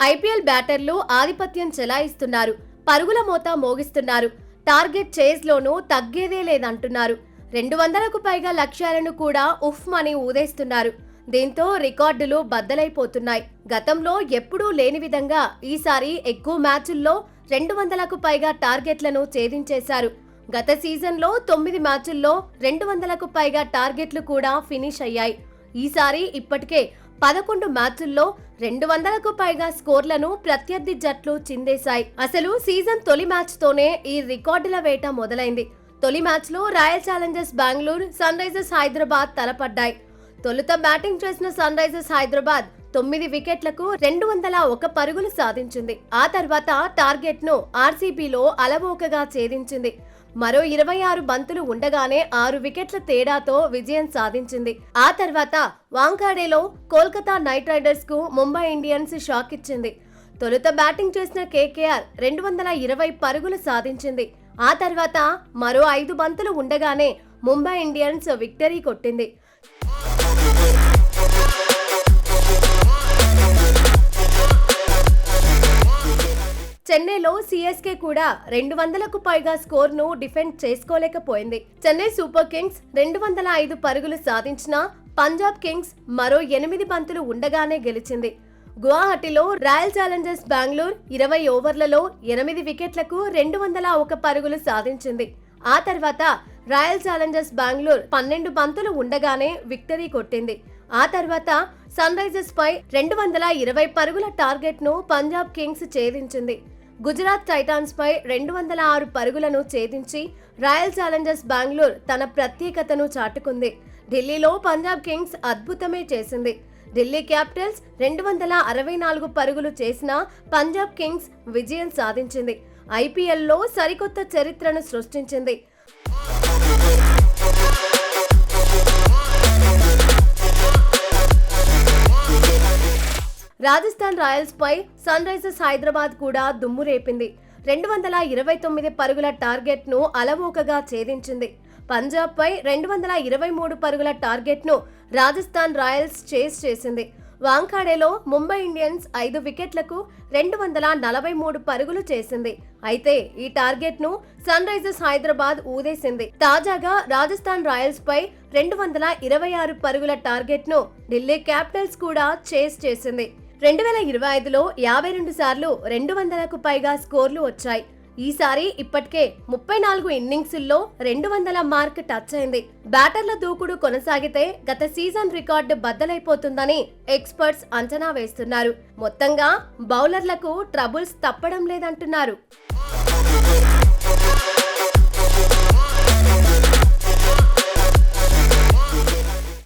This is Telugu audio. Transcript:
ఐపీఎల్ బ్యాటర్లు ఆధిపత్యం చెలాయిస్తున్నారు. పరుగుల మోత మోగిస్తున్నారు. టార్గెట్ చేజ్లోనూ తగ్గేదే లేదంటున్నారు. 200కు పైగా లక్ష్యాలను కూడా ఉఫ్ మని ఊదేస్తున్నారు. దీంతో రికార్డులు బద్దలైపోతున్నాయి. గతంలో ఎప్పుడూ లేని విధంగా ఈసారి ఎక్కువ మ్యాచుల్లో 200కు పైగా టార్గెట్లను ఛేదించేశారు. గత సీజన్లో 9 మ్యాచుల్లో 200కు పైగా టార్గెట్లు కూడా ఫినిష్ అయ్యాయి. ఈసారి ఇప్పటికే 11 మ్యాచుల్లో 200కు పైగా స్కోర్లను ప్రత్యర్థి జట్లు చిందేశాయి. అసలు సీజన్ తొలి మ్యాచ్ తోనే ఈ రికార్డుల వేట మొదలైంది. తొలి మ్యాచ్ లో royal challengers Bengaluru, sunrisers Hyderabad తలపడ్డాయి. తొలుత బ్యాటింగ్ చేసిన సన్ రైజర్స్ హైదరాబాద్ 9 వికెట్లకు 201 పరుగులు సాధించింది. ఆ తర్వాత టార్గెట్ ను ఆర్సీబీలో అలవోకగా ఛేదించింది. మరో 26 బంతులు ఉండగానే 6 వికెట్ల తేడాతో విజయం సాధించింది. ఆ తర్వాత వాంఖాడేలో కోల్కతా నైట్ రైడర్స్ కు ముంబై ఇండియన్స్ షాక్ ఇచ్చింది. తొలుత బ్యాటింగ్ చేసిన కేకేఆర్ 220 పరుగులు సాధించింది. ఆ తర్వాత మరో 5 బంతులు ఉండగానే ముంబై ఇండియన్స్ విక్టరీ కొట్టింది. చెన్నైలో సిఎస్కే కూడా 200కు పైగా స్కోర్ను డిఫెండ్ చేసుకోలేకపోయింది. చెన్నై సూపర్ కింగ్స్ 205 పరుగులు సాధించినా పంజాబ్ కింగ్స్ మరో 8 బంతులు ఉండగానే గెలిచింది. గువాహటిలో రాయల్ ఛాలెంజర్స్ బెంగళూరు 20 ఓవర్లలో 8 వికెట్లకు 201 పరుగులు సాధించింది. ఆ తర్వాత రాయల్ ఛాలెంజర్స్ బెంగళూరు 12 బంతులు ఉండగానే విక్టరీ కొట్టింది. ఆ తర్వాత సన్ రైజర్స్ పై 220 పరుగుల టార్గెట్ ను పంజాబ్ కింగ్స్ ఛేదించింది. గుజరాత్ టైటాన్స్ పై 206 పరుగులను ఛేదించి రాయల్ ఛాలెంజర్స్ బెంగళూరు తన ప్రత్యేకతను చాటుకుంది. ఢిల్లీలో పంజాబ్ కింగ్స్ అద్భుతమే చేసింది. ఢిల్లీ క్యాపిటల్స్ 264 పరుగులు చేసినా పంజాబ్ కింగ్స్ విజయం సాధించింది. ఐపీఎల్లో సరికొత్త చరిత్రను సృష్టించింది. రాజస్థాన్ రాయల్స్ పై సన్ రైజర్స్ హైదరాబాద్ కూడా దుమ్ము రేపింది. 229 పరుగుల టార్గెట్ ను అలవోకగా ఛేదించింది. పంజాబ్ పై 223 పరుగుల టార్గెట్ ను రాజస్థాన్ రాయల్స్ చేస్ చేసింది. వాంఖాడేలో ముంబై ఇండియన్స్ 5 వికెట్లకు 243 పరుగులు చేసింది. అయితే ఈ టార్గెట్ ను సన్ రైజర్స్ హైదరాబాద్ ఊదేసింది. తాజాగా రాజస్థాన్ రాయల్స్ పై 226 పరుగుల టార్గెట్ ను ఢిల్లీ క్యాపిటల్స్ కూడా చేస్ చేసింది. 2025లో 52 సార్లు 200కు పైగా స్కోర్లు వచ్చాయి. ఈసారి ఇప్పటికే 34 ఇన్నింగ్స్ల్లో 200 మార్క్ టచ్ అయింది. బ్యాటర్ల దూకుడు కొనసాగితే గత సీజన్ రికార్డు బద్దలైపోతుందని ఎక్స్పర్ట్స్ అంచనా వేస్తున్నారు. మొత్తంగా బౌలర్లకు ట్రబుల్స్ తప్పడం లేదంటున్నారు.